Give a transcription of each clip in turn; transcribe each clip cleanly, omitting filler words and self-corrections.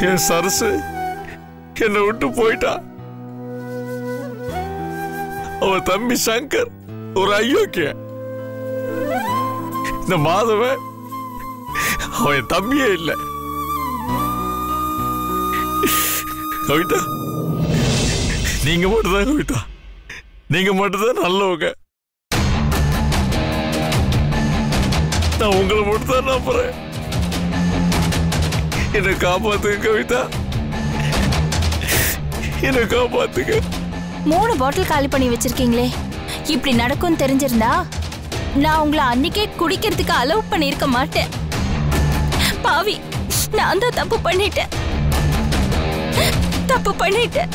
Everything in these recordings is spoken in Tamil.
என் சரசு என்னை விட்டு போயிட்டா. அவ தம்பி சங்கர் ஒரு அயோக்கிய. இந்த மாதவன் அவன் தம்பியே இல்லை. கவிதா, நீங்க மட்டும்தான் கவிதா, நீங்க மட்டும்தான் நல்லவங்க. நான் உங்களை மட்டும்தான் நம்புறேன். என்னை காப்பாத்துங்க கவிதா, என்னை காப்பாத்துங்க. 3 பாட்டில் காலி பண்ணி வச்சிருக்கீங்களே, இப்படி நடக்கும் தெரிஞ்சிருந்தா நான் உங்களை அன்னைக்கே குடிக்கிறதுக்கு அலோவ் பண்ணிருக்க மாட்டேன். பாவி, நான் தான் தப்பு பண்ணிட்டேன்.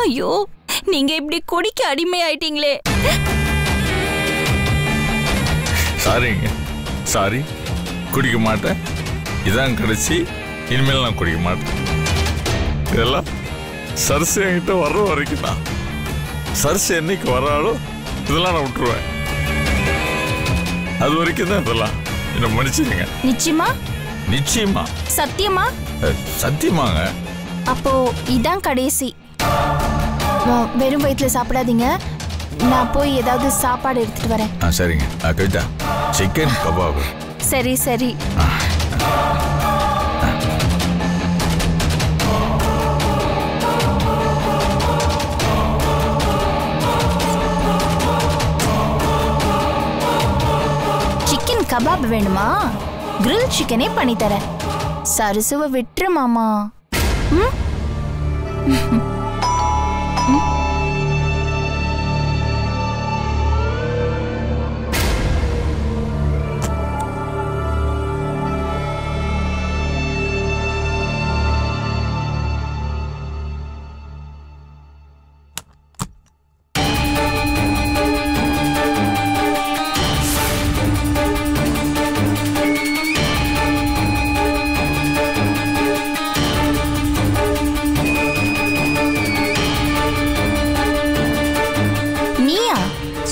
ஐயோ, நீங்க இப்படி குடிக்க அடிமை ஆயிட்டீங்களே. சாரிங்க, சாரி. குடிக்க மாட்டேன், இதான் கடைசி. இனிமேல் நான் குடிக்க மாட்டேன். இதெல்லாம் சரசு என்கிட்ட வர்ற வரைக்கும் தான். சரசு என்னைக்கு வர்றாலோ இதெல்லாம் நான் விட்டுருவேன். அது வரைக்கும் தான் இதெல்லாம். என்ன மன்னிச்சிருங்க. நிச்சயமா? நிச்சயமா. சத்தியமா? சத்தியமாங்க. அப்போ இதான் கடைசி. வெறும் வயிற்றுல சாப்பிடாதீங்க. நான் போய் ஏதாவது சாப்பாடு எடுத்துட்டு வரேன். சரிங்க கவிதா, சிக்கன் கபாப். சரி சரி. சிக்கன் கபாப் வேணுமா? கிரில் சிக்கனே பண்ணி தரேன். சரசுவை விட்டுரு மாமா.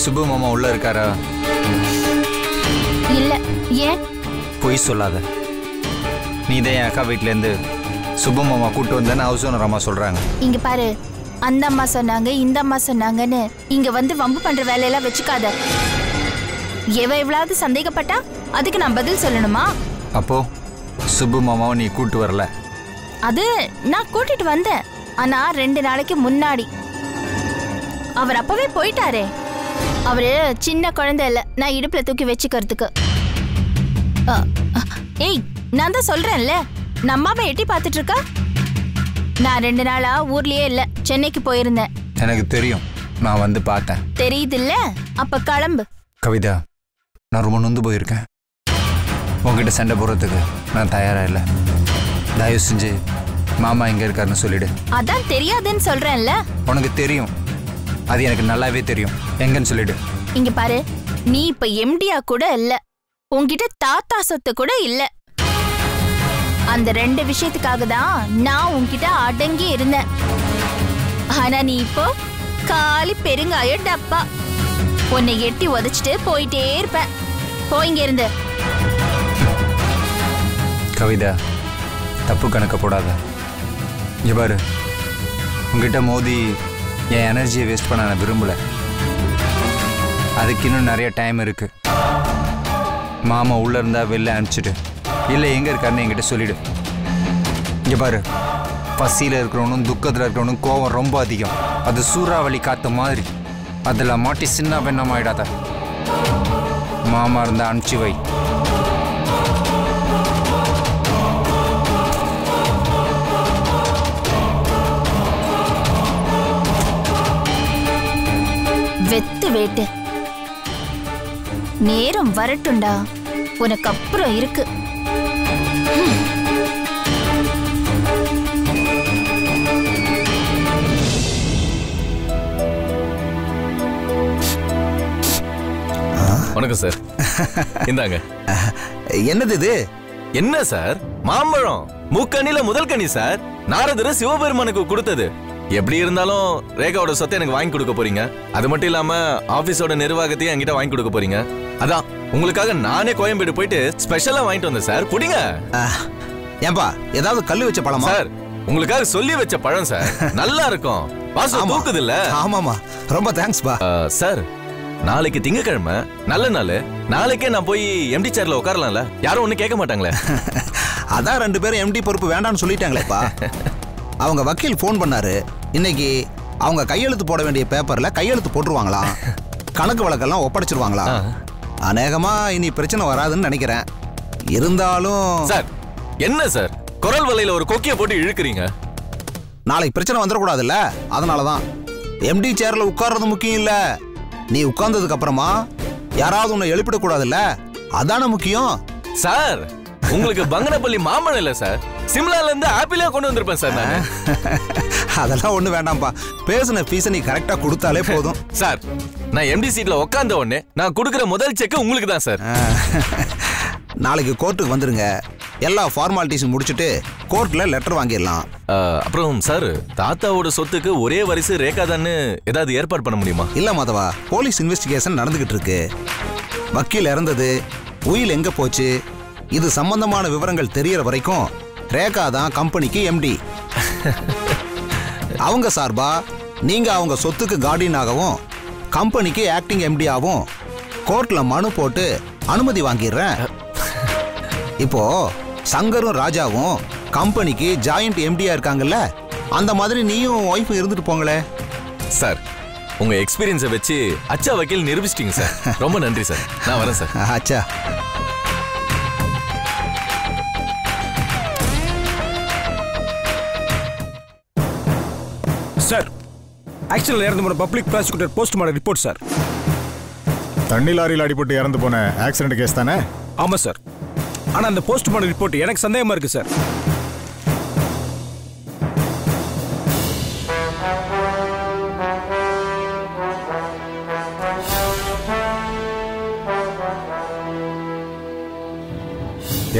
சுப்பு மாமா உள்ள இருக்காரா? இல்ல. ஏன்? பொய் சொல்லாத. நீ தான் என் அக்கா வீட்ல இருந்து சுப்பு மாமா கூட்டு வந்தேன்னு ஹவுஸ் ஓனர் அம்மா சொல்றாங்க. இங்க பாரு, அந்த அம்மா சொன்னாங்க, இந்த அம்மா சொன்னாங்கன்னு இங்க வந்து வம்பு பண்ற வேலையெல்லாம் வச்சுக்காத. எவ்வளவு சந்தேகப்பட்டா அதுக்கு நான் பதில் சொல்லணுமா? அப்போ சுப்பு மாமாவை நீ கூட்டு வரல? அது நான் கூட்டிட்டு வந்தேன், ஆனா 2 நாளைக்கு முன்னாடி. அவர் அப்பவே போயிட்டாரே. அவரு சின்ன குழந்தை இல்ல, நான் இடுப்புல தூக்கி வச்சுக்கிறதுக்கு. ஏய், நான் தான் சொல்றேன்ல, நம்மாம எட்டி பார்த்துட்டு இருக்கா. நான் 2 நாளா ஊர்லயே இல்ல, சென்னைக்கு போயிருந்தேன். எனக்கு தெரியும், நான் வந்து பார்த்தேன். தெரியுது இல்ல? அப்ப கிளம்பு. கவிதா, நான் ரொம்ப நொந்து போயிருக்கேன். உங்ககிட்ட சண்டை போடுறதுக்கு நான் தயாரா இல்லை. தயவு செஞ்சு மாமா எங்க இருக்காருன்னு சொல்லிடு. அதான் தெரியாதுன்னு சொல்றேன்ல. உனக்கு தெரியும், அது எனக்கு நல்லாவே தெரியும். எங்கன்னு சொல்லிடு. இங்க பாரு, நீ இப்ப எம்டியா கூட இல்ல, உன்கிட்ட தாத்தா சொத்து கூட இல்ல. அந்த 2 விஷயத்துக்காக தான் நான் உன்கிட்ட அடங்கி இருந்தேன். ஆனா நீ இப்போ காலி பெருங்காய டப்பா. உன்னை எட்டி உதைச்சிட்டு போயிட்டே இருப்ப. போயிங்க இருந்து. கவிதா, தப்பு கணக்க போடாத. இங்க பாரு, உங்ககிட்ட மோதி என் எனர்ஜியை வேஸ்ட் பண்ண நான் விரும்பல. அதுக்கு இன்னும் நிறைய டைம் இருக்கு. மாமா உள்ள இருந்தா வெளில அனுப்பிச்சிட்டு, இல்லை எங்க இருக்காருன்னு என்கிட்ட சொல்லிடு. இங்க பாரு, பசியில் இருக்கிறவனும் துக்கத்தில் இருக்கிறவனும் கோவம் ரொம்ப அதிகம். அது சூறாவளி காத்த மாதிரி. அதில் மாட்டி சின்ன பெண்ணமாயிடாத. மாமா இருந்தா அனுப்பிச்சு வை. வெத்து வேட்டு. நேரம் வரட்டுண்டா, உனக்கு அப்புறம் இருக்கு. வணக்கம் சார். இந்தாங்க. என்னது இது? என்ன சார்? மாம்பழம். மூக்கனில முதல் கனி சார். நாரதர் சிவபெருமானுக்கு கொடுத்தது. எப்படி இருந்தாலும் ரேகாவோட சொத்தை எனக்கு வாங்கி கொடுக்க போறீங்க. அது மட்டும் இல்லாம ஆபீஸோட நிர்வாகத்தையும் என்கிட்ட வாங்கி கொடுக்க போறீங்க. அதான் உங்களுக்காக நானே கோயம்பேடு போயிட்டு ஸ்பெஷலா வாங்கிட்டு வந்தேன் சார். புடிங்க. ஏன்பா ஏதாவது கல்லு வச்ச பழமா? சார் உங்களுக்காக சொல்லி வச்ச பழம் சார், நல்லா இருக்கும். வாசம் தூக்குது இல்ல? ஆமாமா, ரொம்ப தேங்க்ஸ் பா. சார் நாளைக்கு திங்கக்கிழமை நல்ல நாள். நாளைக்கே நான் போய் எம்டி சேர்ல உட்காரலாம்ல? யாரும் ஒண்ணு கேட்க மாட்டாங்களே. அதான் 2 பேரும் எம்டி பொறுப்பு வேண்டாம்னு சொல்லிட்டாங்களேப்பா. அவங்க வக்கீல் ஃபோன் பண்ணாரு. இன்னைக்கு அவங்க கையெழுத்து போட வேண்டிய பேப்பர்ல கையெழுத்து போட்டுருவாங்களாம். கணக்கு வழக்கெல்லாம் ஒப்படைச்சிருவாங்களாம். அநேகமா இனி பிரச்சனை வராதுன்னு நினைக்கிறேன். இருந்தாலும் சார் என்ன சார் குரல் வலையில ஒரு கொக்கிய போட்டு இழுக்கிறீங்க? நாளைக்கு பிரச்சனை வந்துடக்கூடாதுல்ல, அதனாலதான். எம்டி சேர்ல உட்கார்றது முக்கியம் இல்ல, நீ உட்கார்ந்ததுக்கு அப்புறமா யாராவது உன்னை எழுப்பிடக்கூடாதுல்ல, அதான முக்கியம். சார் உங்களுக்கு பங்கனப்பள்ளி மாம்பழம் இல்ல சார், சிம்லால இருந்து ஆப்பிளே கொண்டு வந்திருப்பேன் சார் நானு. அதெல்லாம் ஒண்ணு வேண்டாம்ப்பா, பேசின ஃபீஸை நீ கரெக்டா கொடுத்தாலே போதும். சார் நான் எம்டி சீட்ல உட்கார்ந்த உடனே நான் கொடுக்கிற முதல் செக் உங்களுக்கு தான் சார். நாளைக்கு கோர்ட்டுக்கு வந்துருங்க. எல்லா ஃபார்மாலிட்டிஸும் முடிச்சுட்டு கோர்ட்ல லெட்டர் வாங்கிடலாம். அப்புறம் சார் தாத்தாவோட சொத்துக்கு ஒரே வரிசை ரேகா தான்னு ஏதாவது ஏற்பாடு பண்ண முடியுமா? இல்ல மாதவா, போலீஸ் இன்வெஸ்டிகேஷன் நடந்துகிட்டு இருக்கு. வக்கீல் இறந்தது, உயில் எங்க போச்சு, இது சம்பந்தமான விவரங்கள் தெரியற வரைக்கும் ரேகா தான் கம்பெனிக்கு எம்டி. அவங்க சார்பா நீங்க அவங்க சொத்துக்கு கார்டியனாகவும் கம்பெனிக்கு ஆக்டிங் எம்டியாகவும் கோர்ட்ல மனு போட்டு அனுமதி வாங்கிடுறேன். இப்போ சங்கரும் ராஜாவும் கம்பெனிக்கு ஜாயிண்ட் எம்டியா இருக்காங்கல்ல, அந்த மாதிரி நீயும் ஒய்ஃப் இருந்துட்டு போங்களே. சார் உங்க எக்ஸ்பீரியன்ஸை வச்சு அச்சா வக்கீல் நிரூபிச்சிட்டீங்க சார். ரொம்ப நன்றி சார், நான் வரேன் சார். அச்சா சார், ஆக்சிடென்ட்ல இறந்து போன public prosecutor post-mortem report sir. தண்ணி லாரியில் அடிபட்டு இறந்து போன ஆக்சிடென்ட் கேஸ் தானே? ஆமா சார். ஆனா அந்த போஸ்ட்மார்டம் ரிப்போர்ட் எனக்கு சந்தேகமா இருக்கு சார்.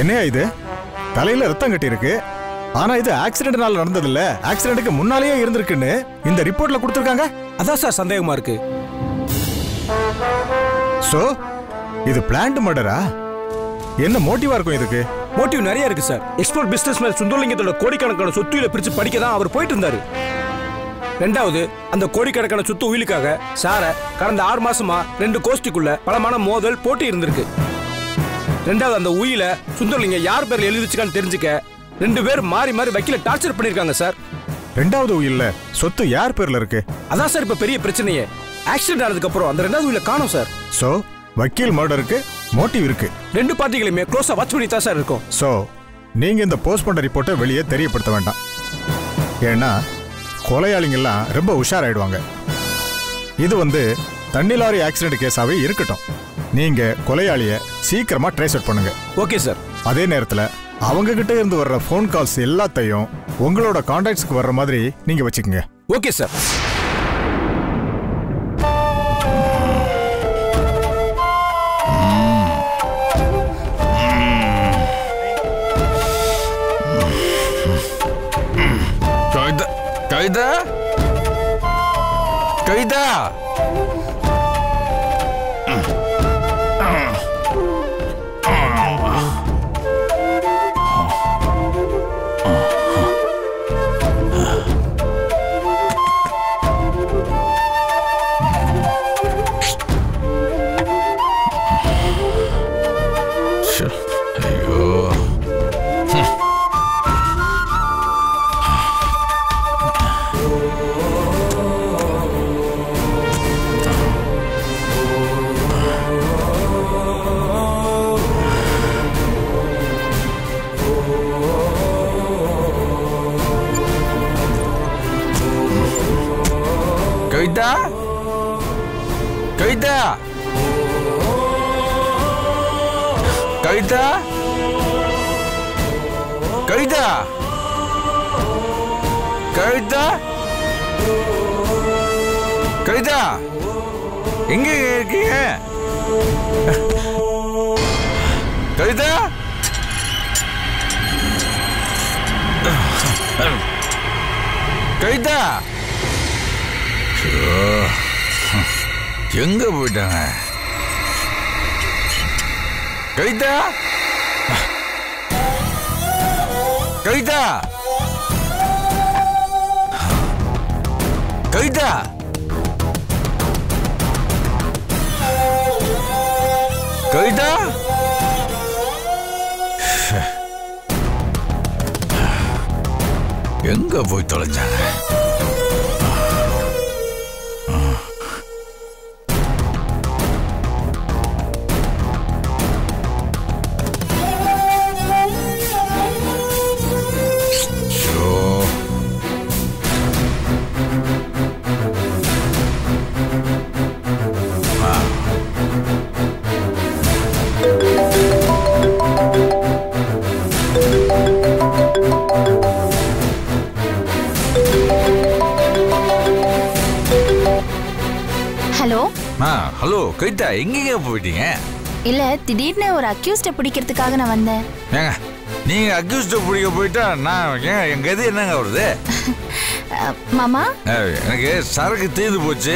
என்னையா இது? தலையில ரத்தம் கட்டி இருக்கு. ஆனா இது ஆக்சிடென்ட்னால நடந்தது இல்ல, ஆக்சிடென்ட்க்கு முன்னாலேயே இருந்திருக்குன்னு இந்த ரிப்போர்ட்ல கொடுத்திருக்காங்க. அதான் சார் சந்தேகமா இருக்கு. சோ இது பிளான்ட் மர்டரா? என்ன மோட்டிவா இருக்கும் இதுக்கு? மோட்டிவ் நிறைய இருக்கு சார். எக்ஸ்போர்ட் பிசினஸ் மேன் சுந்தரலிங்கத்தோட கோடிக்கணக்கான சொத்துயில பிரிச்சு படிக்க தான் அவர் போயிட்டு இருந்தாரு. ரெண்டாவது, அந்த கோடிக்கணக்கான சொத்து உயிலுக்காக சார கடந்த 6 மாசமா 2 கோஷ்டிக்குள்ள பலமான மோதல் போட்டி இருந்திருக்கு. ரெண்டாவது, அந்த உயில சுந்தரலிங்கம் யார் பேர்ல எழுதி வச்சுக்கான்னு தெரிஞ்சுக்க 2 பேர் மாறி மாறி வக்கீல டார்ச்சர் பண்ணிருக்காங்க சார். ரெண்டாவது உயில்ல சொத்து யார் பேர்ல இருக்கு? அதான் சார் இப்ப பெரிய பிரச்சனையே. ஆக்சிடென்ட் ஆனதுக்கு அப்புறம் அந்த 2வது உயில காணோம் சார். சோ வக்கீல் மர்டருக்கு மோட்டிவ் இருக்கு. 2 பார்ட்டிகளையுமே க்ளோஸா வாட்ச் பண்ணி தான் சார் இருக்கும். சோ நீங்க இந்த போஸ்ட்மார்ட்டம் ரிப்போர்ட்டை வெளியே தெரியப்படுத்த வேண்டாம். ஏன்னா கொலையாளிங்கெல்லாம் ரொம்ப உஷாராயிடுவாங்க. இது தண்ணி லாரி ஆக்சிடென்ட் கேஸாவே இருக்கட்டும். நீங்க கொலையாளிய சீக்கிரமா ட்ரேஸ் அவுட் பண்ணுங்க. Okay sir. அதே நேரத்துல அவங்க கிட்ட இருந்து வர்ற ஃபோன் கால்ஸ் எல்லாத்தையும் உங்களோட கான்டாக்ட்ஸ்க்கு வர்ற மாதிரி நீங்க வச்சுக்கோங்க. Okay sir. கவிதா, கவிதா, கவிதா, கவிதா, கவிதா, கவிதா, கவிதா, கவிதா, எங்க இருக்கீங்க? கவிதா, கவிதா, எங்க போயிட்டாங்க? கவிதா, கவிதா கவிதா கவிதா எங்க போய் தொலைஞ்சாங்க? ஹலோ கவிதா, எங்கீங்க போயிட்டீங்க? இல்ல, திடீர்னு ஒரு அக்யூஸ்ட பிடிக்கிறதுக்காக நான் வந்தேன். ஏங்க நீங்க அக்யூஸ்ட பிடிக்க போயிட்டா நான் எங்க எது என்னங்க வருது? மாமா, எனக்கு சரக்கு தீர்ந்து போச்சு.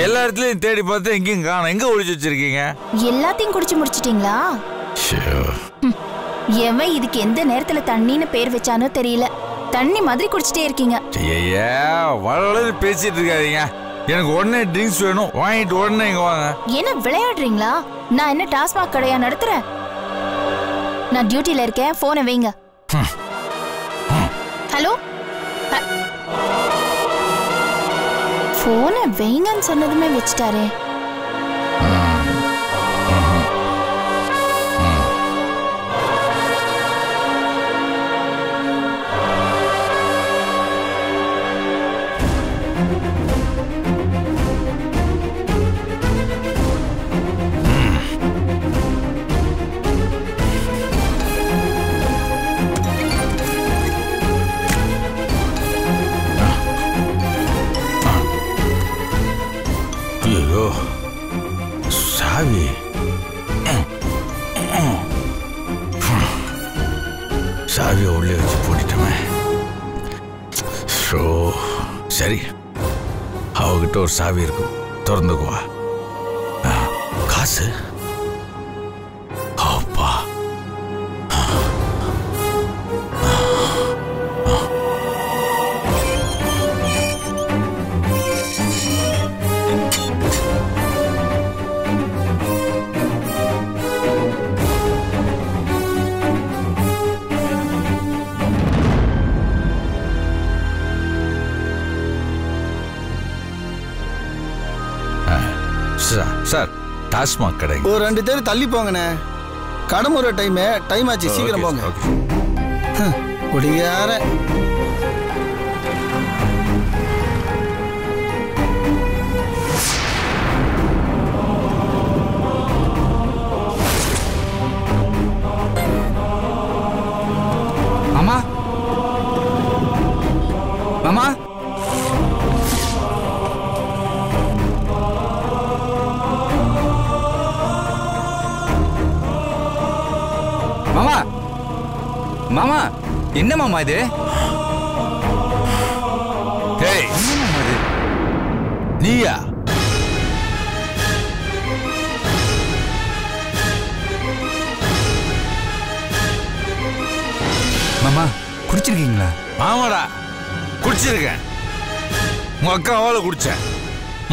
எல்லா இடத்துலயும் தேடி பார்த்து எங்கேயும் காணோம். எங்க ஒளிச்சு வச்சிருக்கீங்க? எல்லாத்தையும் குடிச்சு முடிச்சிட்டீங்களா? எவன் இதுக்கு எந்த நேரத்துல தண்ணின்னு பேர் வச்சானோ தெரியல, தண்ணி மாதிரி குடிச்சிட்டே இருக்கீங்க. ஐயா வளர்ந்து பேசிட்டு இருக்காதீங்க. எனக்கு உடனே ட்ரிங்க்ஸ் வேணும், வாங்கிட்டு உடனே இங்க வாங்க. என்ன விளையாடுறீங்களா? நான் என்ன டாஸ்மாக் கடையா நடத்துறேன்? நான் டியூட்டில இருக்கேன், போனை வைங்க. ஹலோ, போனை வைங்கன்னு சொன்னதுமே வச்சுட்டாரே. சாவி சாவியை உள்ளே வச்சு போட்டுட்டோமே. சரி, அவகிட்ட ஒரு சாவி இருக்கும், திறந்துக்குவா. காசு அப்பா சார், டாஸ்மாக் கடை ஒரு 2 பேர் தள்ளி போங்கண்ணே. கடமுறை டைம் ஆச்சு, சீக்கிரம் போங்க. குடியார மாமா மாமா மாமா மாமா, என்ன மாமா இது? டேய், நீயா? மாமா குடிச்சிருக்கீங்களா? ஆமாடா, குடிச்சிருக்கேன். உங்க அக்காவால குடிச்சேன்,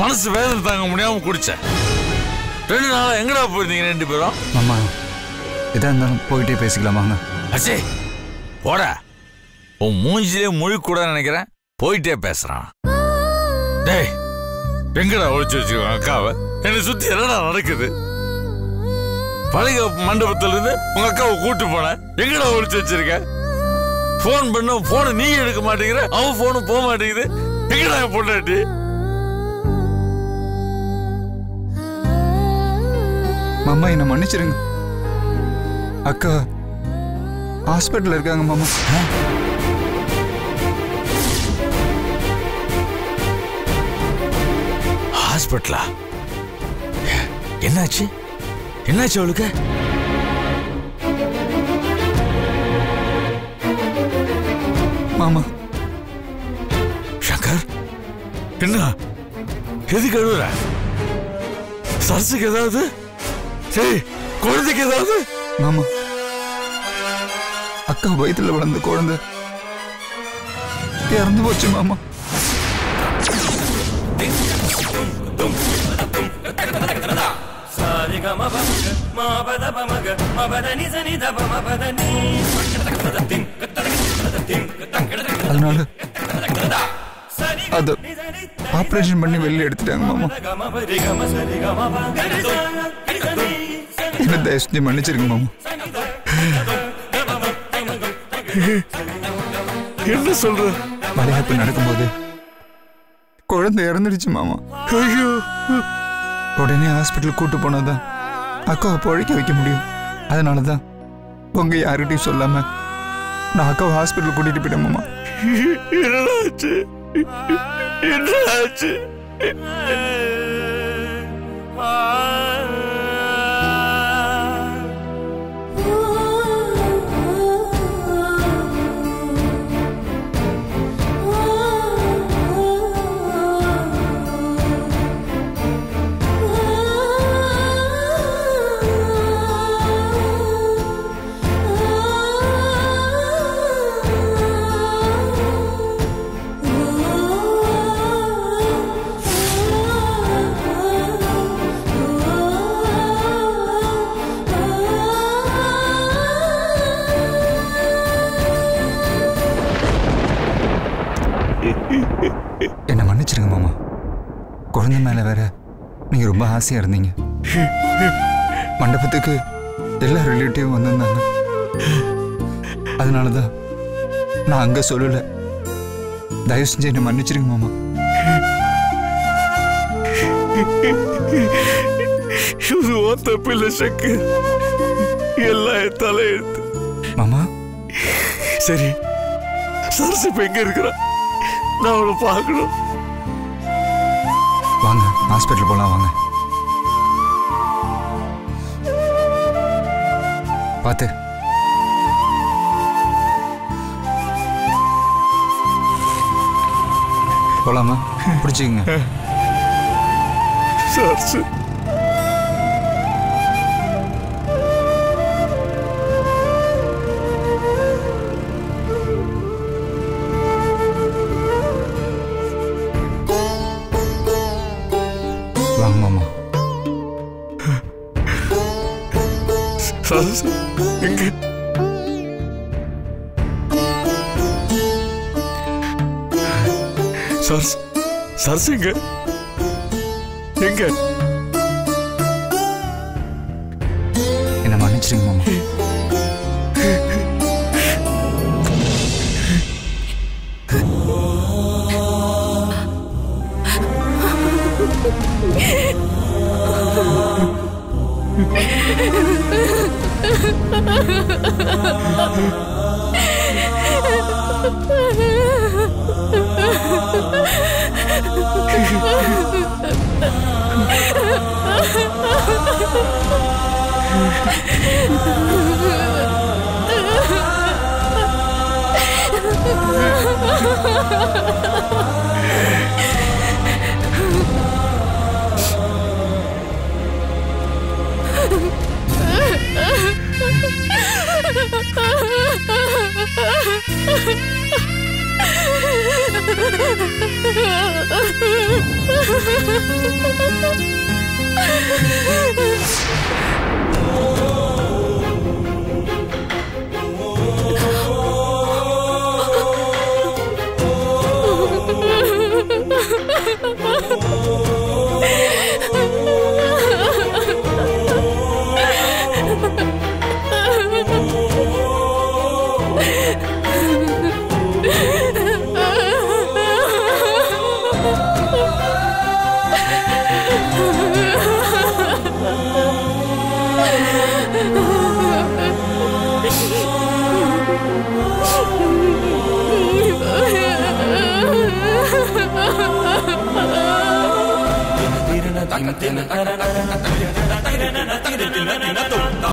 மனசு வேதனை தாங்க முடியாம குடிச்சேன். 2 நாளா எங்கடா போயிருந்தீங்க 2 பேரும்? மாமா எதா இருந்தாலும் போயிட்டே பேசிக்கலாமாங்க? அச்சே போட, உன் மூஞ்சிலே மொழி கூட நினைக்கிறேன், போயிட்டே பேசுறான். டேய், எங்கடா ஒழிச்சு வச்சுக்கோங்க அக்காவை? என்னை சுத்தி என்னடா நடக்குது? பழைய மண்டபத்துல இருந்து உங்க அக்காவை கூட்டு போன, எங்கடா ஒழிச்சு வச்சிருக்க? போன் பண்ண போனை நீ எடுக்க மாட்டேங்கிற, அவன் போனும் போக மாட்டேங்குது. எங்கடா பொண்டாட்டி? மாமா என்ன மன்னிச்சிருங்க, அக்கா ஹாஸ்பிட்டல் இருக்காங்க மாமா. ஹாஸ்பிட்டலா? என்னாச்சு என்னாச்சு அவளுக்கு? மாமா சங்கர், என்ன எதுக்கு அழுகுற? சரசுக்கு ஏதாவது? சரி, குழந்தைக்கு ஏதாவது? மாமா அக்கா வயிற்றுல வளர்ந்த குழந்தை இறந்து போச்சு மாமா. அதனால அது ஆபரேஷன் பண்ணி வெளியே எடுத்துட்டாங்க மாமா. என்ன தயவு செஞ்சு மன்னிச்சிருங்க மாமா. என்ன சொல்ற? வளைகாப்பு நடக்கும்போது குழந்தை இறந்துடுச்சு மாமா. ஐயோ, உடனே ஹாஸ்பிட்டல் கூட்டு போனாதான் அக்காவை பழைக்க வைக்க முடியும். அதனாலதான் உங்க யாருகிட்டையும் சொல்லாம நான் அக்காவை ஹாஸ்பிட்டல் கூட்டிட்டு போயிட்டேன் மாமா. என்னாச்சு? என்னாச்சு? என்ன மன்னிச்சிருங்க மாமா. குழந்தை மேல வேற நீங்க ரொம்ப ஆசையா இருந்தீங்க. மண்டபத்துக்கு எல்லா ரிலேட்டிவும் வந்திருந்தாங்க. அதனாலதான் நான் அங்க சொல்லல. தயவு செஞ்சு என்ன மன்னிச்சிருங்க மாமா. இது தப்பில்லை சங்கர், எல்லாம் தலையெழுத்து. மாமா சரி, சரசு இப்ப எங்க இருக்கிறா? நான் அவளை பார்க்கணும். வாங்க ஹாஸ்பிட்டல் போலாம் வாங்க. பார்த்து போலாமா? பிடிச்சிக்கங்க. சரசு வாங்க மாமா. சரசு எங்க? சரசு சரசு எங்க? எங்க? என்ன மன்னிச்சிருங்க மாமா.